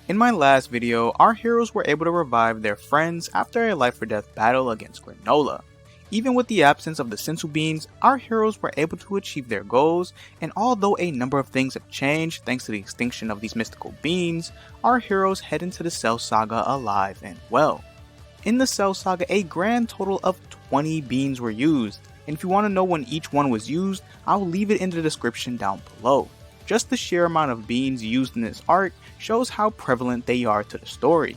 In my last video, our heroes were able to revive their friends after a life or death battle against Granola. Even with the absence of the Senzu beans, our heroes were able to achieve their goals, and although a number of things have changed thanks to the extinction of these mystical beans, our heroes head into the Cell Saga alive and well. In the Cell Saga, a grand total of 20 beans were used, and if you want to know when each one was used, I'll leave it in the description down below. Just the sheer amount of beans used in this arc shows how prevalent they are to the story.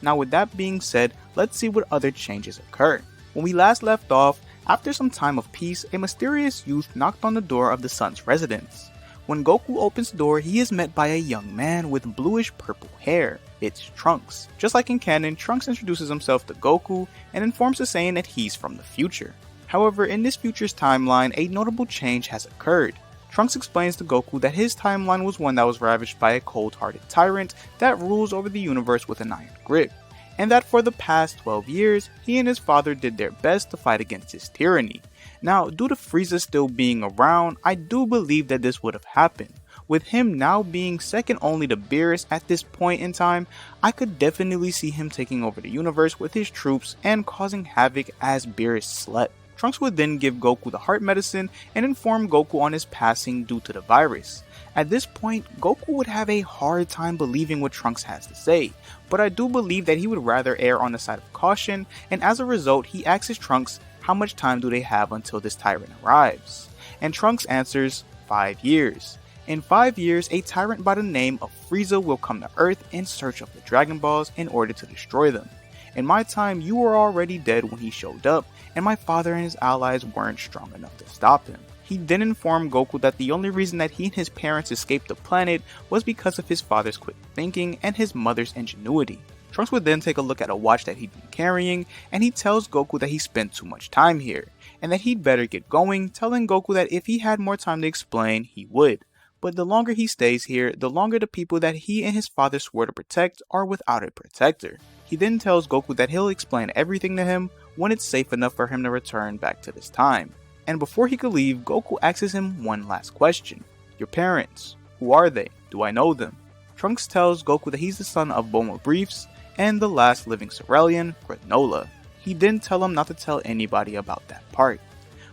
Now with that being said, let's see what other changes occur. When we last left off, after some time of peace, a mysterious youth knocked on the door of the sun's residence. When Goku opens the door, he is met by a young man with bluish purple hair. It's Trunks. Just like in canon, Trunks introduces himself to Goku and informs the Saiyan that he's from the future. However, in this future's timeline, a notable change has occurred. Trunks explains to Goku that his timeline was one that was ravaged by a cold-hearted tyrant that rules over the universe with an iron grip, and that for the past 12 years, he and his father did their best to fight against his tyranny. Now, due to Frieza still being around, I do believe that this would have happened. With him now being second only to Beerus at this point in time, I could definitely see him taking over the universe with his troops and causing havoc as Beerus slept. Trunks would then give Goku the heart medicine and inform Goku on his passing due to the virus. At this point, Goku would have a hard time believing what Trunks has to say, but I do believe that he would rather err on the side of caution, and as a result, he asks Trunks how much time do they have until this tyrant arrives. And Trunks answers, 5 years. In 5 years, a tyrant by the name of Frieza will come to Earth in search of the Dragon Balls in order to destroy them. In my time, you were already dead when he showed up, and my father and his allies weren't strong enough to stop him. He then informed Goku that the only reason that he and his parents escaped the planet was because of his father's quick thinking and his mother's ingenuity. Trunks would then take a look at a watch that he'd been carrying, and he tells Goku that he spent too much time here, and that he'd better get going, telling Goku that if he had more time to explain, he would. But the longer he stays here, the longer the people that he and his father swore to protect are without a protector. He then tells Goku that he'll explain everything to him when it's safe enough for him to return back to this time. And before he could leave, Goku asks him one last question. Your parents, who are they? Do I know them? Trunks tells Goku that he's the son of Bulma Briefs and the last living Cerealian, Granola. He then tells him not to tell anybody about that part.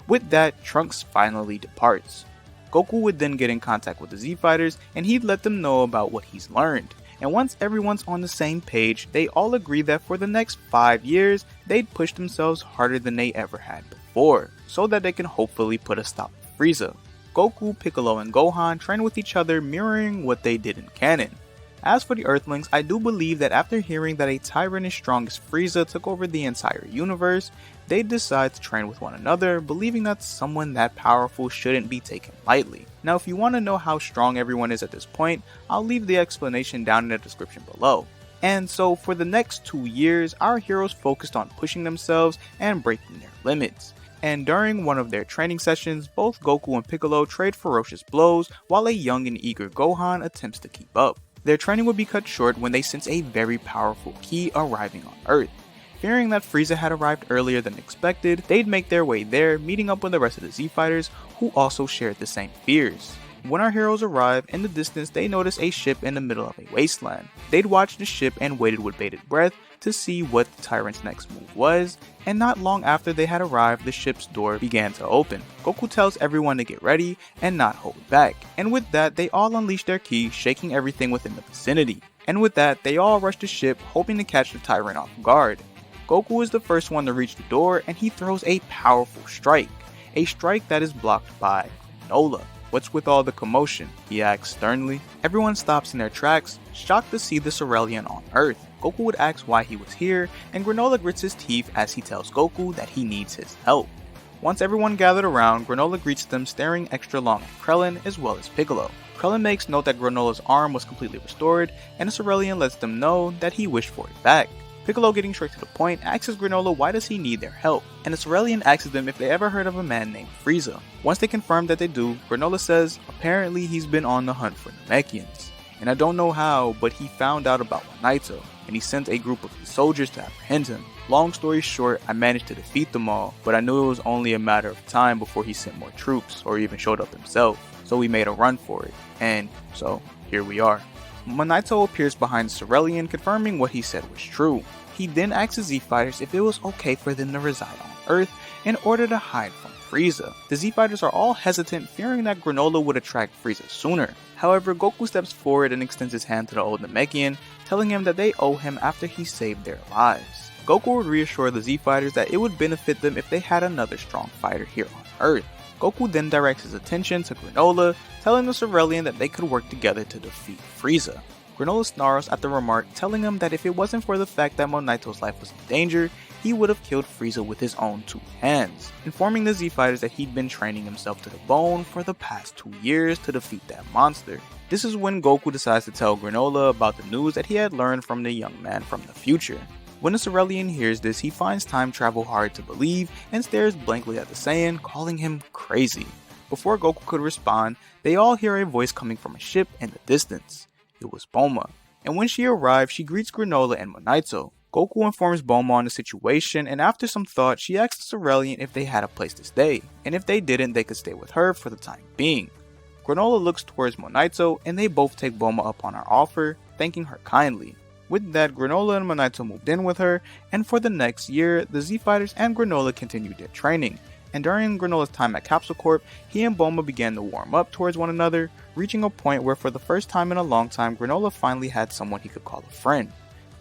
With that, Trunks finally departs. Goku would then get in contact with the Z Fighters and he'd let them know about what he's learned. And once everyone's on the same page, they all agree that for the next 5 years, they'd push themselves harder than they ever had before, so that they can hopefully put a stop to Frieza. Goku, Piccolo, and Gohan train with each other, mirroring what they did in canon. As for the Earthlings, I do believe that after hearing that a tyrant as strong as Frieza took over the entire universe, they'd decide to train with one another, believing that someone that powerful shouldn't be taken lightly. Now if you want to know how strong everyone is at this point, I'll leave the explanation down in the description below. And so for the next 2 years, our heroes focused on pushing themselves and breaking their limits. And during one of their training sessions, both Goku and Piccolo trade ferocious blows while a young and eager Gohan attempts to keep up. Their training would be cut short when they sense a very powerful ki arriving on Earth. Fearing that Frieza had arrived earlier than expected, they'd make their way there, meeting up with the rest of the Z Fighters who also shared the same fears. When our heroes arrive, in the distance they notice a ship in the middle of a wasteland. They'd watched the ship and waited with bated breath to see what the tyrant's next move was, and not long after they had arrived, the ship's door began to open. Goku tells everyone to get ready and not hold back, and with that they all unleash their ki, shaking everything within the vicinity. And with that they all rush the ship, hoping to catch the tyrant off guard. Goku is the first one to reach the door, and he throws a powerful strike. A strike that is blocked by Granola. What's with all the commotion? He asks sternly. Everyone stops in their tracks, shocked to see the Cerealian on Earth. Goku would ask why he was here, and Granola grits his teeth as he tells Goku that he needs his help. Once everyone gathered around, Granola greets them, staring extra long at Krillin as well as Piccolo. Krillin makes note that Granola's arm was completely restored, and the Cerealian lets them know that he wished for it back. Piccolo, getting straight to the point, asks Granola why does he need their help, and the Cerealian asks them if they ever heard of a man named Frieza. Once they confirm that they do, Granola says apparently he's been on the hunt for Namekians, and I don't know how, but he found out about Naito, and he sent a group of his soldiers to apprehend him. Long story short, I managed to defeat them all, but I knew it was only a matter of time before he sent more troops, or even showed up himself, so we made a run for it, and so here we are. Monaito appears behind Cerulean, confirming what he said was true. He then asks the Z-Fighters if it was okay for them to reside on Earth in order to hide from Frieza. The Z-Fighters are all hesitant, fearing that Granola would attract Frieza sooner. However, Goku steps forward and extends his hand to the old Namekian, telling him that they owe him after he saved their lives. Goku would reassure the Z-Fighters that it would benefit them if they had another strong fighter here on Earth. Goku then directs his attention to Granola, telling the Cerulean that they could work together to defeat Frieza. Granola snarls at the remark, telling him that if it wasn't for the fact that Monaito's life was in danger, he would have killed Frieza with his own 2 hands, informing the Z-Fighters that he'd been training himself to the bone for the past 2 years to defeat that monster. This is when Goku decides to tell Granola about the news that he had learned from the young man from the future. When the Cerulean hears this, he finds time travel hard to believe and stares blankly at the Saiyan, calling him crazy. Before Goku could respond, they all hear a voice coming from a ship in the distance. It was Bulma, and when she arrives, she greets Granola and Monaito. Goku informs Bulma on the situation, and after some thought, she asks the Cerulean if they had a place to stay, and if they didn't, they could stay with her for the time being. Granola looks towards Monaito, and they both take Bulma up on her offer, thanking her kindly. With that, Granola and Monaito moved in with her, and for the next year, the Z-Fighters and Granola continued their training. And during Granola's time at Capsule Corp, he and Bulma began to warm up towards one another, reaching a point where for the first time in a long time, Granola finally had someone he could call a friend.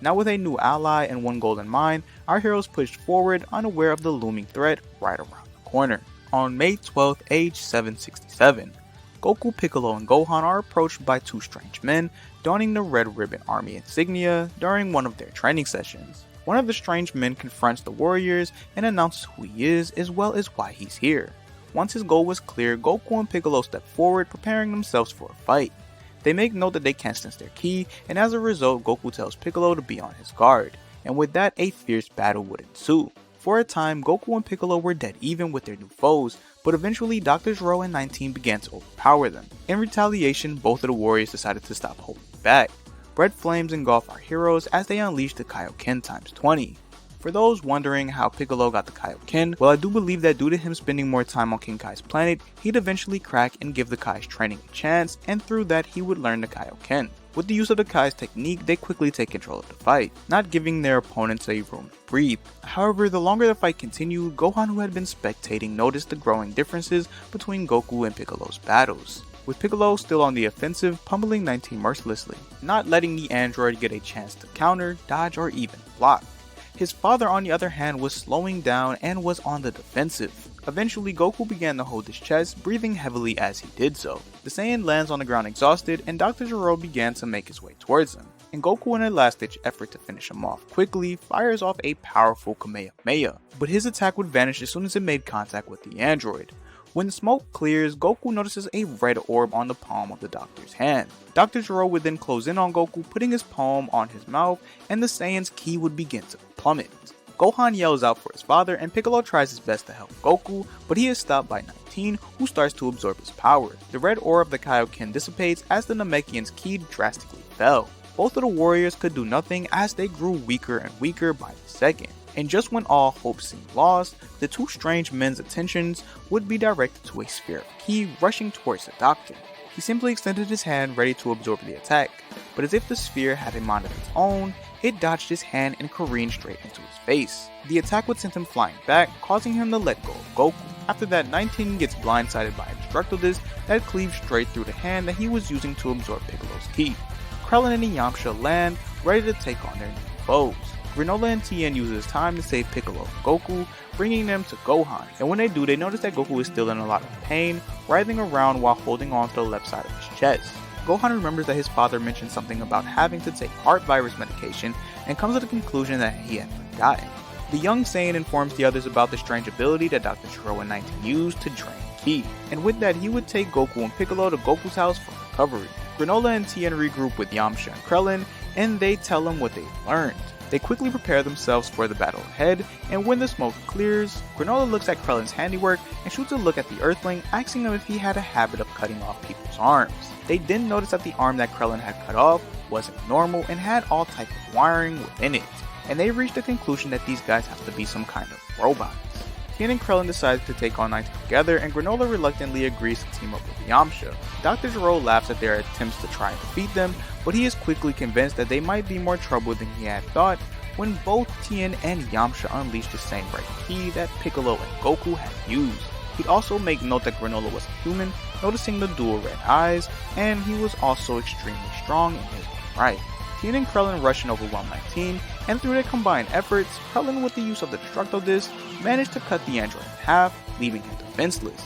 Now with a new ally and one goal in mind, our heroes pushed forward, unaware of the looming threat right around the corner. On May 12th, age 767, Goku, Piccolo, and Gohan are approached by 2 strange men, donning the Red Ribbon Army insignia during one of their training sessions. One of the strange men confronts the warriors and announces who he is as well as why he's here. Once his goal was clear, Goku and Piccolo step forward, preparing themselves for a fight. They make note that they can't sense their ki, and as a result, Goku tells Piccolo to be on his guard, and with that, a fierce battle would ensue. For a time, Goku and Piccolo were dead even with their new foes, but eventually Dr. Gero and 19 began to overpower them. In retaliation, both of the warriors decided to stop holding back. Red flames engulf our heroes as they unleash the Kaioken times 20. For those wondering how Piccolo got the Kaioken, well, I do believe that due to him spending more time on King Kai's planet, he'd eventually crack and give the Kai's training a chance, and through that he would learn the Kaioken. With the use of the Kai's technique, they quickly take control of the fight, not giving their opponents a room to breathe. However, the longer the fight continued, Gohan, who had been spectating, noticed the growing differences between Goku and Piccolo's battles, with Piccolo still on the offensive, pummeling 19 mercilessly, not letting the android get a chance to counter, dodge, or even block. His father, on the other hand, was slowing down and was on the defensive. Eventually, Goku began to hold his chest, breathing heavily as he did so. The Saiyan lands on the ground exhausted, and Dr. Gero began to make his way towards him. And Goku, in a last-ditch effort to finish him off quickly, fires off a powerful Kamehameha, but his attack would vanish as soon as it made contact with the android. When the smoke clears, Goku notices a red orb on the palm of the doctor's hand. Dr. Gero would then close in on Goku, putting his palm on his mouth, and the Saiyan's ki would begin to plummet. Gohan yells out for his father, and Piccolo tries his best to help Goku, but he is stopped by 19, who starts to absorb his power. The red orb of the Kaioken dissipates as the Namekian's ki drastically fell. Both of the warriors could do nothing as they grew weaker and weaker by the second. And just when all hope seemed lost, the 2 strange men's attentions would be directed to a sphere of ki rushing towards the doctor. He simply extended his hand ready to absorb the attack, but as if the sphere had a mind of its own, it dodged his hand and careened straight into his face. The attack would send him flying back, causing him to let go of Goku. After that, 19 gets blindsided by a destructo disc that cleaves straight through the hand that he was using to absorb Piccolo's ki. Krillin and Yamcha land, ready to take on their new foes. Granola and Tien uses time to save Piccolo and Goku, bringing them to Gohan, and when they do, they notice that Goku is still in a lot of pain, writhing around while holding on to the left side of his chest. Gohan remembers that his father mentioned something about having to take heart virus medication, and comes to the conclusion that he had forgotten. The young Saiyan informs the others about the strange ability that Dr. Gero and 19 used to drain ki, and with that he would take Goku and Piccolo to Goku's house for recovery. Granola and Tien regroup with Yamcha and Krillin, and they tell him what they've learned. They quickly prepare themselves for the battle ahead, and when the smoke clears, Granola looks at Krillin's handiwork and shoots a look at the Earthling, asking him if he had a habit of cutting off people's arms. They then notice that the arm that Krillin had cut off wasn't normal and had all type of wiring within it, and they reach the conclusion that these guys have to be some kind of robots. Tien and Krillin decide to take on 19 together, and Granola reluctantly agrees to team up with Yamcha. Dr. Gero laughs at their attempts to try and defeat them, but he is quickly convinced that they might be more trouble than he had thought when both Tien and Yamcha unleash the same red ki that Piccolo and Goku had used. He'd also make note that Granola was a human, noticing the dual red eyes, and he was also extremely strong in his own right. Tien and Krillin rush and overwhelm 19, and through their combined efforts, Krillin with the use of the Destructo Disc managed to cut the android in half, leaving him defenseless,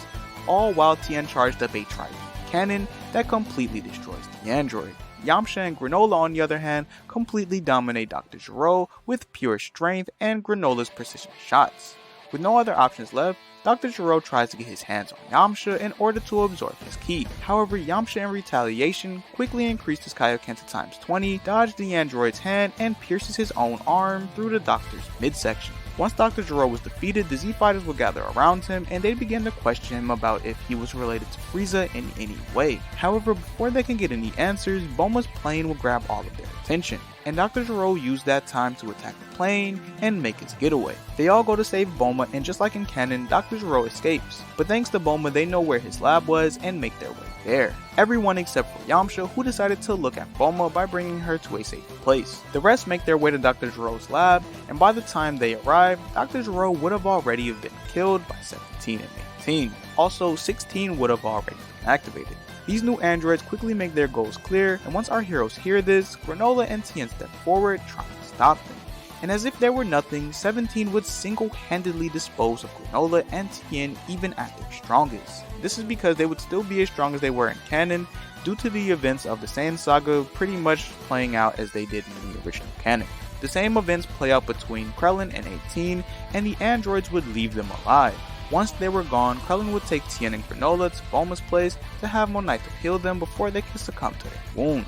all while Tien charged up a Trident cannon that completely destroys the android. Yamcha and Granola on the other hand completely dominate Dr. Gero with pure strength and Granola's precision shots. With no other options left, Dr. Gero tries to get his hands on Yamcha in order to absorb his ki. However, Yamcha in retaliation quickly increased his Kaioken to times 20, dodged the android's hand, and pierces his own arm through the doctor's midsection. Once Dr. Gero was defeated, the Z-Fighters would gather around him and they began to question him about if he was related to Frieza in any way. However, before they can get any answers, Bulma's plane will grab all of their attention, and Dr. Gero used that time to attack the plane and make his getaway. They all go to save Bulma, and just like in canon, Dr. Gero escapes, but thanks to Bulma they know where his lab was and make their way there. Everyone except for Yamcha, who decided to look at Bulma by bringing her to a safe place. The rest make their way to Dr. Gero's lab, and by the time they arrive, Dr. Gero would have already been killed by 17 and 18. Also, 16 would have already been activated. These new androids quickly make their goals clear, and once our heroes hear this, Granola and Tien step forward trying to stop them. And as if there were nothing, 17 would single-handedly dispose of Granola and Tien even at their strongest. This is because they would still be as strong as they were in canon, due to the events of the Saiyan Saga pretty much playing out as they did in the original canon. The same events play out between Krillin and 18, and the androids would leave them alive. Once they were gone, Krillin would take Tien and Granola to Bulma's place to have Monaito heal them before they could succumb to their wounds.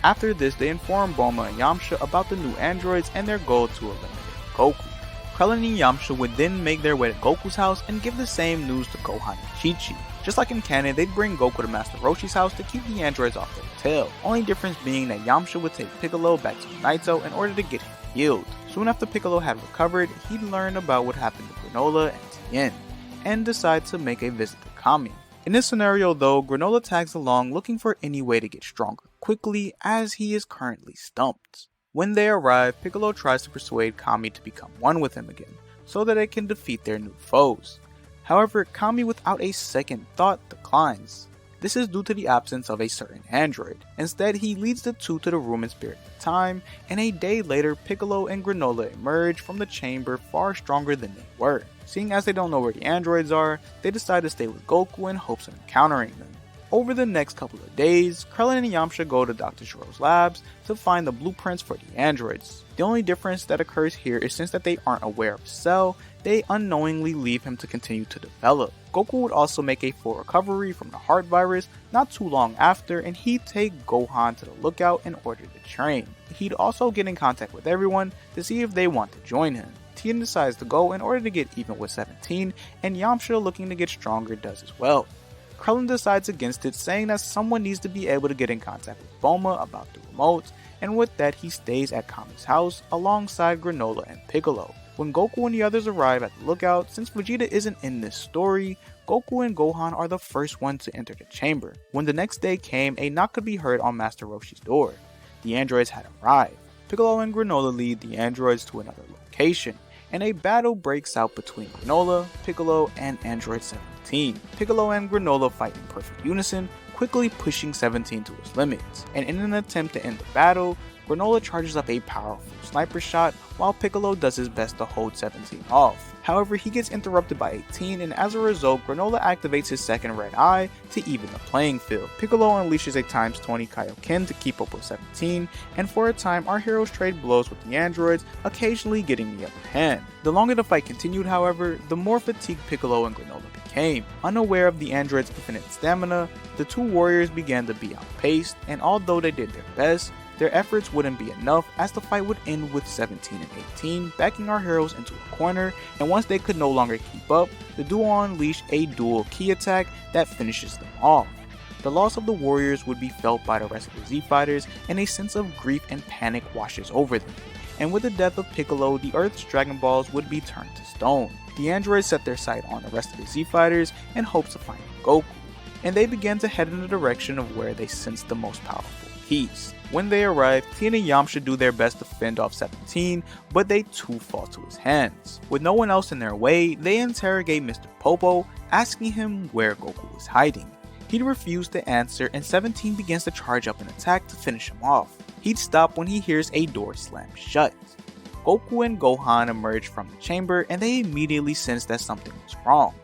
After this, they inform Bulma and Yamcha about the new androids and their goal to eliminate Goku. Krillin and Yamcha would then make their way to Goku's house and give the same news to Gohan and Chi-Chi. Just like in canon, they'd bring Goku to Master Roshi's house to keep the androids off their tail, only difference being that Yamcha would take Piccolo back to Monaito in order to get him healed. Soon after Piccolo had recovered, he'd learn about what happened to Granola and Tien, and decide to make a visit to Kami. In this scenario though, Granola tags along looking for any way to get stronger quickly as he is currently stumped. When they arrive, Piccolo tries to persuade Kami to become one with him again, so that they can defeat their new foes. However, Kami without a second thought declines. This is due to the absence of a certain android. Instead, he leads the two to the room in Spirit of Time, and a day later, Piccolo and Granola emerge from the chamber far stronger than they were. Seeing as they don't know where the androids are, they decide to stay with Goku in hopes of encountering them. Over the next couple of days, Krillin and Yamcha go to Dr. Gero's labs to find the blueprints for the androids. The only difference that occurs here is since that they aren't aware of Cell, they unknowingly leave him to continue to develop. Goku would also make a full recovery from the heart virus not too long after, and he'd take Gohan to the lookout in order to train. He'd also get in contact with everyone to see if they want to join him. Tien decides to go in order to get even with 17, and Yamcha, looking to get stronger, does as well. Krillin decides against it, saying that someone needs to be able to get in contact with Bulma about the remotes, and with that he stays at Kami's house alongside Granola and Piccolo. When Goku and the others arrive at the lookout, since Vegeta isn't in this story, Goku and Gohan are the first ones to enter the chamber. When the next day came, a knock could be heard on Master Roshi's door. The androids had arrived. Piccolo and Granola lead the androids to another location, and a battle breaks out between Granola, Piccolo, and Android 17. Piccolo and Granola fight in perfect unison, quickly pushing 17 to his limits, and in an attempt to end the battle, Granola charges up a powerful sniper shot while Piccolo does his best to hold 17 off. However, he gets interrupted by 18, and as a result, Granola activates his second red eye to even the playing field. Piccolo unleashes a times 20 Kaioken to keep up with 17, and for a time our heroes trade blows with the androids, occasionally getting the upper hand. The longer the fight continued, however, the more fatigued Piccolo and Granola became. Unaware of the androids' infinite stamina, the two warriors began to be outpaced, and although they did their best, their efforts wouldn't be enough as the fight would end with 17 and 18 backing our heroes into a corner, and once they could no longer keep up, the duo unleashed a dual ki attack that finishes them off. The loss of the warriors would be felt by the rest of the Z-Fighters, and a sense of grief and panic washes over them. and with the death of Piccolo, the Earth's Dragon Balls would be turned to stone. The androids set their sight on the rest of the Z-Fighters in hopes of finding Goku, and they began to head in the direction of where they sensed the most powerful piece. When they arrive, Tien and Yamcha do their best to fend off 17, but they too fall to his hands. With no one else in their way, they interrogate Mr. Popo, asking him where Goku is hiding. He'd refuse to answer, and 17 begins to charge up an attack to finish him off. He'd stop when he hears a door slam shut. Goku and Gohan emerge from the chamber, and they immediately sense that something was wrong.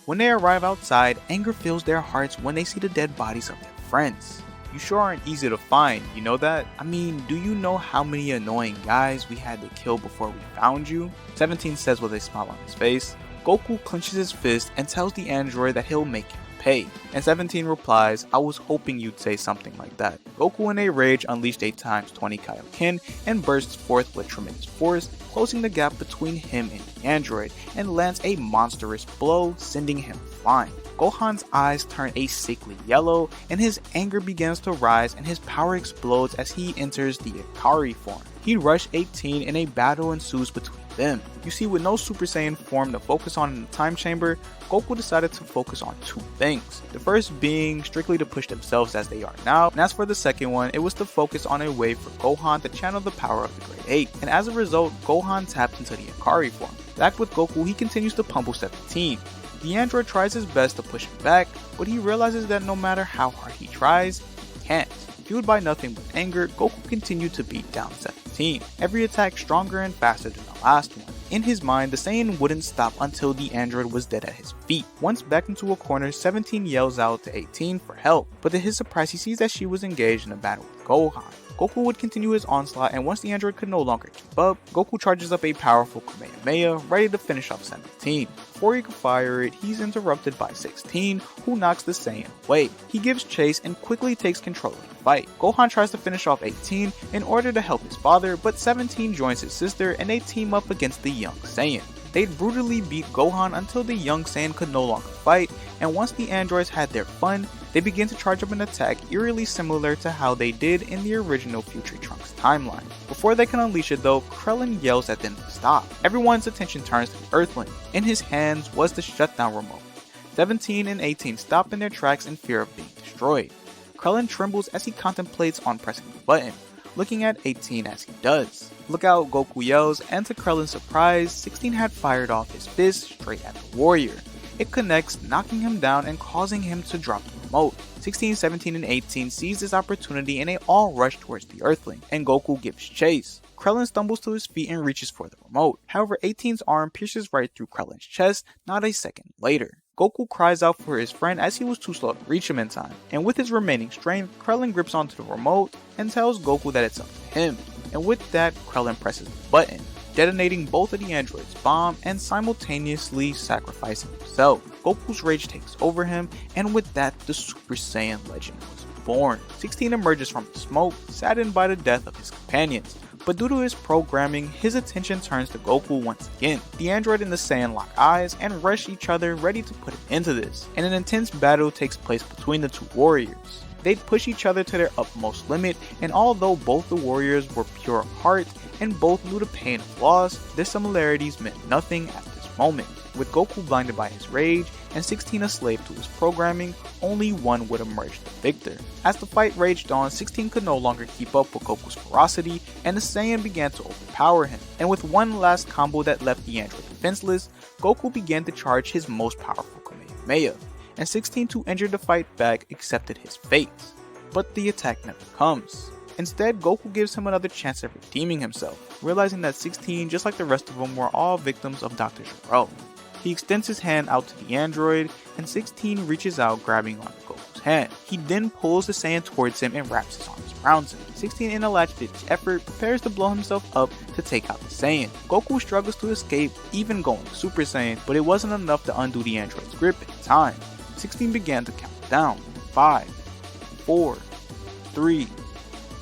When they arrive outside, anger fills their hearts when they see the dead bodies of their friends. You sure aren't easy to find, you know that? I mean, do you know how many annoying guys we had to kill before we found you? 17 says with a smile on his face. Goku clenches his fist and tells the android that he'll make him pay. And 17 replies, I was hoping you'd say something like that. Goku in a rage unleashed a ×20 Kaioken and bursts forth with tremendous force, closing the gap between him and the android, and lands a monstrous blow, sending him flying. Gohan's eyes turn a sickly yellow, and his anger begins to rise and his power explodes as he enters the Ikari form. He'd rush 18 and a battle ensues between them. You see, with no Super Saiyan form to focus on in the time chamber, Goku decided to focus on two things. The first being strictly to push themselves as they are now, and as for the second one, it was to focus on a way for Gohan to channel the power of the Great Eight. And as a result, Gohan tapped into the Ikari form. Back with Goku, he continues to pummel 17. The android tries his best to push him back, but he realizes that no matter how hard he tries, he can't. Fueled by nothing but anger, Goku continued to beat down 17, every attack stronger and faster than the last one. In his mind, the Saiyan wouldn't stop until the android was dead at his feet. Once back into a corner, 17 yells out to 18 for help, but to his surprise he sees that she was engaged in a battle with Gohan. Goku would continue his onslaught, and once the android could no longer keep up, Goku charges up a powerful Kamehameha, ready to finish off 17. Before he could fire it, he's interrupted by 16, who knocks the Saiyan away. He gives chase and quickly takes control of the fight. Gohan tries to finish off 18 in order to help his father, but 17 joins his sister and they team up against the young Saiyan. They'd brutally beat Gohan until the young Saiyan could no longer fight, and once the androids had their fun, they begin to charge up an attack eerily similar to how they did in the original Future Trunks timeline. Before they can unleash it though, Krillin yells at them to stop. Everyone's attention turns to the Earthling. In his hands was the shutdown remote. 17 and 18 stop in their tracks in fear of being destroyed. Krillin trembles as he contemplates on pressing the button, looking at 18 as he does. Look out, Goku yells, and to Krillin's surprise, 16 had fired off his fist straight at the warrior. It connects, knocking him down and causing him to drop the remote. 16, 17, and 18 seize this opportunity and they all rush towards the Earthling, and Goku gives chase. Krillin stumbles to his feet and reaches for the remote. However, 18's arm pierces right through Krillin's chest not a second later. Goku cries out for his friend as he was too slow to reach him in time, and with his remaining strength, Krillin grips onto the remote and tells Goku that it's up to him. And with that, Krillin presses the button, detonating both of the androids' bomb and simultaneously sacrificing himself. Goku's rage takes over him, and with that, the Super Saiyan legend was born. 16 emerges from the smoke, saddened by the death of his companions. But due to his programming, his attention turns to Goku once again. The android and the Saiyan lock eyes and rush each other, ready to put an end to this, and an intense battle takes place between the two warriors. They'd push each other to their utmost limit, and although both the warriors were pure of heart and both knew the pain of loss, their similarities meant nothing at this moment. With Goku blinded by his rage and 16 a slave to his programming, only one would emerge the victor. As the fight raged on, 16 could no longer keep up with Goku's ferocity, and the Saiyan began to overpower him. And with one last combo that left the android defenseless, Goku began to charge his most powerful Kamehameha, and 16, to injure the fight back, accepted his fate. But the attack never comes. Instead, Goku gives him another chance at redeeming himself, realizing that 16, just like the rest of them, were all victims of Dr. Gero. He extends his hand out to the android, and 16 reaches out, grabbing onto Goku's hand. He then pulls the Saiyan towards him and wraps his arms around him. 16, in a last-ditch effort, prepares to blow himself up to take out the Saiyan. Goku struggles to escape, even going Super Saiyan, but it wasn't enough to undo the android's grip in time. 16 began to count down. 5, 4, 3,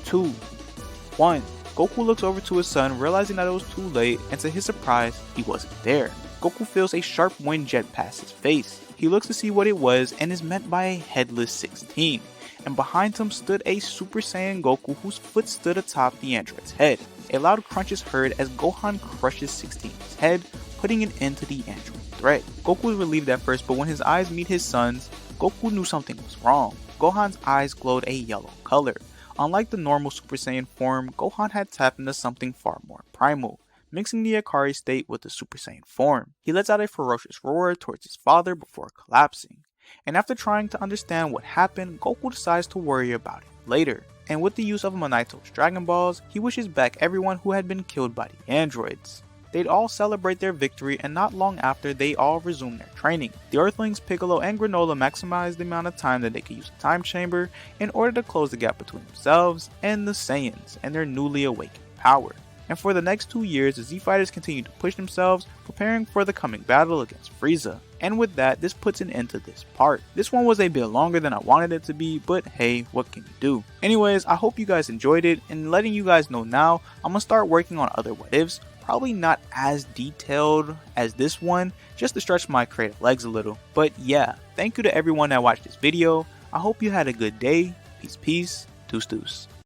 2, 1. Goku looks over to his son, realizing that it was too late, and to his surprise, he wasn't there. Goku feels a sharp wind jet past his face. He looks to see what it was and is met by a headless 16. and behind him stood a Super Saiyan Goku whose foot stood atop the android's head. A loud crunch is heard as Gohan crushes 16's head, putting an end to the android threat. Goku was relieved at first, but when his eyes meet his son's, Goku knew something was wrong. Gohan's eyes glowed a yellow color. Unlike the normal Super Saiyan form, Gohan had tapped into something far more primal, mixing the Akari state with the Super Saiyan form. He lets out a ferocious roar towards his father before collapsing. And after trying to understand what happened, Goku decides to worry about it later. And with the use of Monaito's Dragon Balls, he wishes back everyone who had been killed by the androids. They'd all celebrate their victory, and not long after, they all resume their training. The Earthlings, Piccolo, and Granola maximize the amount of time that they could use the time chamber in order to close the gap between themselves and the Saiyans and their newly awakened power. And for the next 2 years, the Z Fighters continue to push themselves, preparing for the coming battle against Frieza. And with that, this puts an end to this part. This one was a bit longer than I wanted it to be, but hey, what can you do? Anyways, I hope you guys enjoyed it, and letting you guys know now, I'm gonna start working on other what ifs, probably not as detailed as this one, just to stretch my creative legs a little. But yeah, thank you to everyone that watched this video. I hope you had a good day. Peace, deuce, deuce.